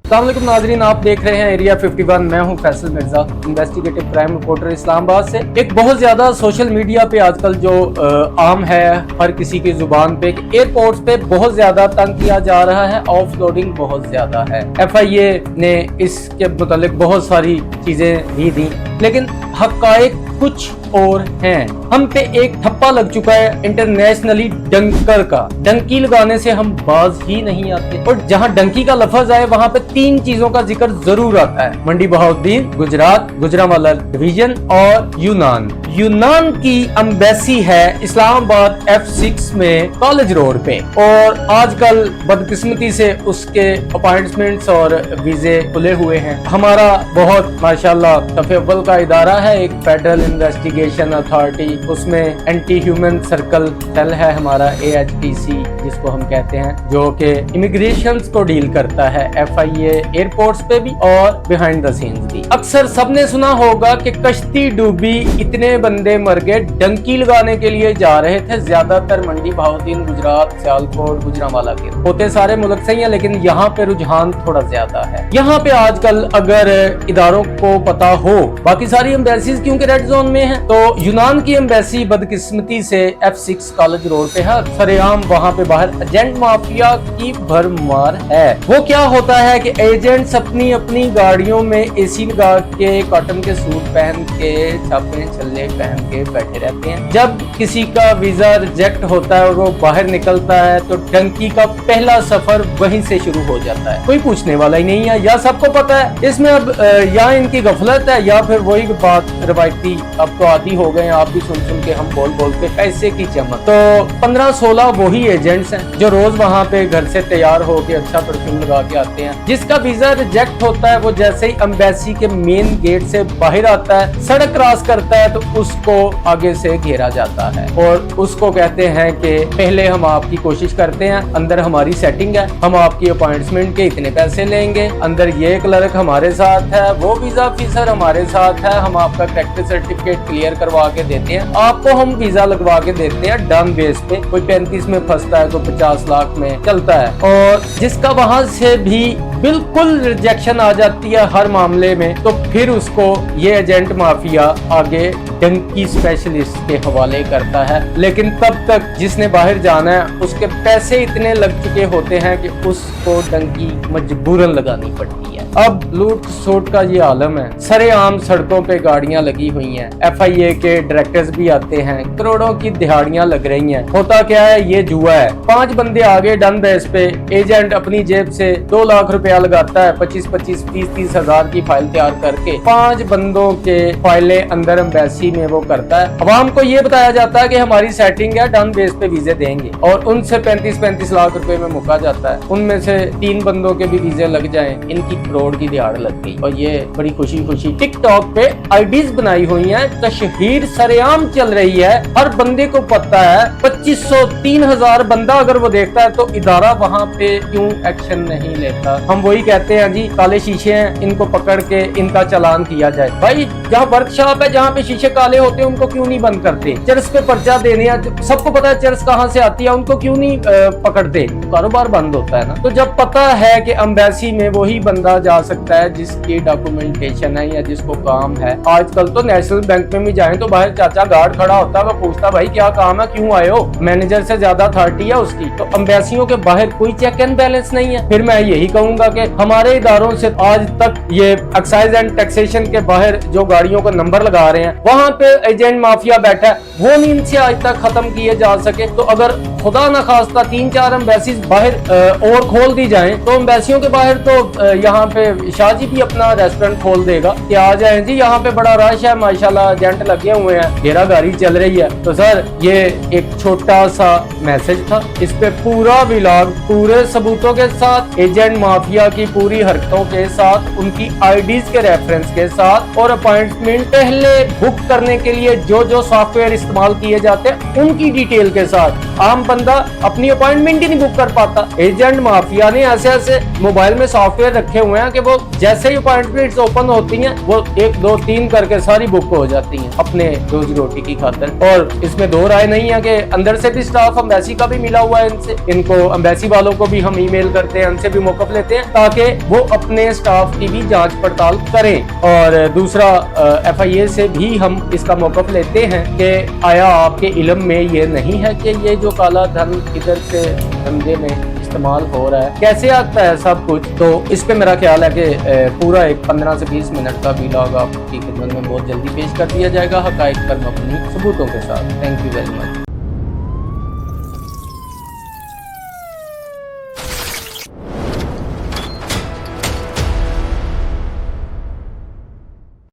अस्सलाम वालेकुम नाज़रीन, आप देख रहे हैं एरिया 51। मैं हूं Faisal Mirza, investigative crime reporter Islamabad से। एक बहुत ज्यादा सोशल मीडिया पे आजकल जो आम है हर किसी की जुबान पे कि एयरपोर्ट्स पे बहुत ज्यादा तंग किया जा रहा है, ऑफलोडिंग बहुत ज्यादा है। FIA ने इसके मुतालिक बहुत सारी चीजें भी दी, लेकिन हकायक कुछ और हैं। हम पे एक ठप्पा लग चुका है इंटरनेशनली डंकर का। डंकी लगाने से हम बाज ही नहीं आते, और जहां डंकी का लफ्ज आए वहां पे 3 चीजों का जिक्र जरूर आता है: मंडी बहाउद्दीन, गुजरात, गुजरांवाला डिवीजन और यूनान। यूनान की एम्बेसी है इस्लामाबाद F6 में कॉलेज रोड पे, और आजकल बदकिस्मती से उसके अपॉइंटमेंट्स और वीजे खुले हुए हैं। हमारा बहुत माशाल्लाह सफ़े अव्वल का इदारा है, एक फेडरल इन्वेस्टिगेशन अथॉरिटी, उसमें एंटी ह्यूमन सर्कल सेल है हमारा AHTC जिसको हम कहते हैं, जो कि इमिग्रेशन को डील करता है FIA एयरपोर्ट्स पे भी और बिहाइंड द सीन्स भी। अक्सर सबने सुना होगा कि कश्ती डूबी, इतने बंदे मर गए। डंकी लगाने के लिए जा रहे थे, ज्यादातर मंडी बहाउद्दीन, गुजरात, सियालकोट, गुजरांवाला के होते सारे मुल्क से ही है, लेकिन यहाँ पे रुझान थोड़ा ज्यादा है। यहाँ पे आजकल अगर इदारों को पता हो, बाकी सारी एम्बेसीज क्योंकि रेड जोन में है, तो यूनान की एम्बेसी बदकिस्मती से F6 कॉलेज रोड पे है। सरेआम वहाँ पे बाहर एजेंट माफिया की भरमार है। वो क्या होता है कि एजेंट्स अपनी अपनी गाड़ियों में AC लगा के, कॉटन के सूट पहन के, छापे छल्ले पहन के बैठे रहते हैं। जब किसी का वीजा रिजेक्ट होता है और वो बाहर निकलता है, तो डंकी का पहला सफर वहीं से शुरू हो जाता है। कोई पूछने वाला ही नहीं है, या सबको पता है। इसमें अब या इनकी गफलत है या फिर वही बात रवायती, अब तो आदी हो गए हैं, आप भी सुन सुन के, हम बोल बोल के पैसे की चमक। तो 15-16 वही एजेंट्स हैं जो रोज वहाँ पे घर से तैयार होके अच्छा परफ्यूम लगा के आते हैं। जिसका वीजा रिजेक्ट होता है, वो जैसे ही एम्बेसी के मेन गेट से बाहर आता है, सड़क क्रॉस करता है, तो उसको आगे से घेरा जाता है और उसको कहते हैं कि पहले हम आपकी कोशिश करते हैं, अंदर हमारी सेटिंग है, हम आपकी अपॉइंटमेंट के इतने पैसे लेंगे, अंदर ये क्लर्क हमारे साथ है, वो वीजा ऑफिसर हमारे साथ है, हम आपका कैरेक्टर सर्टिफिकेट क्लियर करवा के देते हैं, आपको हम वीजा लगवा के देते हैं डन बेस पे। कोई 35 में फंसता है तो 50 लाख में चलता है, और जिसका वहां से भी बिल्कुल रिजेक्शन आ जाती है हर मामले में, तो फिर उसको ये एजेंट माफिया आगे डंकी स्पेशलिस्ट के हवाले करता है। लेकिन तब तक जिसने बाहर जाना है उसके पैसे इतने लग चुके होते हैं कि उसको डंकी मजबूरन लगानी पड़ती है। अब लूट सूट का ये आलम है, सरेआम सड़कों पे गाड़ियां लगी हुई हैं, FIA के डायरेक्टर्स भी आते हैं, करोड़ों की दिहाड़ियां लग रही हैं। होता क्या है, ये जुआ है। 5 बंदे आगे डन बेस पे, एजेंट अपनी जेब से 2 लाख रुपया लगाता है, 25-25, 30-30 हजार की फाइल तैयार करके 5 बंदों के फाइलें अंदर एम्बेसी में वो करता है। अवाम को ये बताया जाता है कि हमारी सेटिंग है, डन बेस पे वीजे देंगे, और उनसे 35-35 लाख रुपए में मुका जाता है। उनमें से 3 बंदों के भी वीजे लग जाएं, इनकी करोड़ की दिहाड़ लग गई। और ये बड़ी खुशी खुशी टिकटॉक पे IDs बनाई हुई हैं, तशहीर सरेआम चल रही है। हर बंदे को पता है 2500-3000 बंदा अगर वो देखता है तो इदारा वहाँ पे क्यों एक्शन नहीं लेता। हम वही कहते हैं जी, काले शीशे हैं, इनको पकड़ के इनका चालान किया जाए। भाई जहाँ वर्कशॉप है, जहाँ पे शीशे काले होते हैं, उनको क्यों नहीं बंद करते? चर्च पे पर्चा देने, सबको पता है चर्च कहाँ से आती है, उनको क्यों नहीं पकड़ते? कारोबार बंद होता है ना। तो जब पता है कि एम्बेसी में वही बंदा जा सकता है जिसकी डॉक्यूमेंटेशन है या जिसको काम है। आजकल तो नेशनल बैंक में भी जाए तो बाहर चाचा गार्ड खड़ा होता है, वो पूछता भाई क्या काम है, क्यों आए हो? मैनेजर से ज्यादा अथॉरिटी है उसकी। तो एम्बेसियों के बाहर कोई चेक एंड बैलेंस नहीं है। फिर मैं यही कहूंगा कि हमारे इदारों से आज तक ये एक्साइज एंड टैक्सेशन के बाहर जो गाड़ियों का नंबर लगा रहे हैं, वहाँ पे एजेंट माफिया बैठा है, वो नहीं इनसे आज तक खत्म किए जा सके। तो अगर खुदा न खास्ता 3-4 एम्बेसीज बाहर और खोल दी जाएं, तो एम्बेसियों के बाहर तो यहाँ पे शाहजी भी अपना रेस्टोरेंट खोल देगा कि आ जाएं जी, यहाँ पे बड़ा रश है, माशाल्लाह एजेंट लगे हुए हैं, घेराघारी चल रही है। तो सर ये एक छोटा सा मैसेज था, इस पे पूरा व्लॉग पूरे सबूतों के साथ, एजेंट माफिया की पूरी हरकतों के साथ, उनकी IDs के रेफरेंस के साथ, और अपॉइंटमेंट पहले बुक करने के लिए जो जो सॉफ्टवेयर इस्तेमाल किए जाते हैं उनकी डिटेल के साथ। आम बंदा अपनी अपॉइंटमेंट ही नहीं बुक कर पाता। एजेंट माफिया ने ऐसे ऐसे मोबाइल में सॉफ्टवेयर रखे हुए हैं कि वो जैसे ही अपॉइंटमेंट्स ओपन होती हैं, वो 1, 2, 3 करके सारी बुक हो जाती हैं अपने रोजी रोटी की खातिर। और इसमें दो राय नहीं है कि अंदर अंदर से भी स्टाफ एम्बेसी का भी मिला हुआ है इनसे, इनको एम्बेसी वालों को भी हम ईमेल करते हैं, उनसे भी मौक़िफ़ लेते हैं ताकि वो अपने स्टाफ की भी जांच पड़ताल करें। और दूसरा FIA से भी हम इसका मौक़िफ़ लेते हैं कि आया आपके इल्म में ये नहीं है कि ये जो काला धन इधर से धंधे में इस्तेमाल हो रहा है, कैसे आता है सब कुछ। तो इस पे मेरा ख्याल है कि पूरा एक 15 से 20 मिनट का वीलॉग आपकी खिदमत में बहुत जल्दी पेश कर दिया जाएगा, हक़ाइक़ पर मबनी सबूतों के साथ। Thank you very much.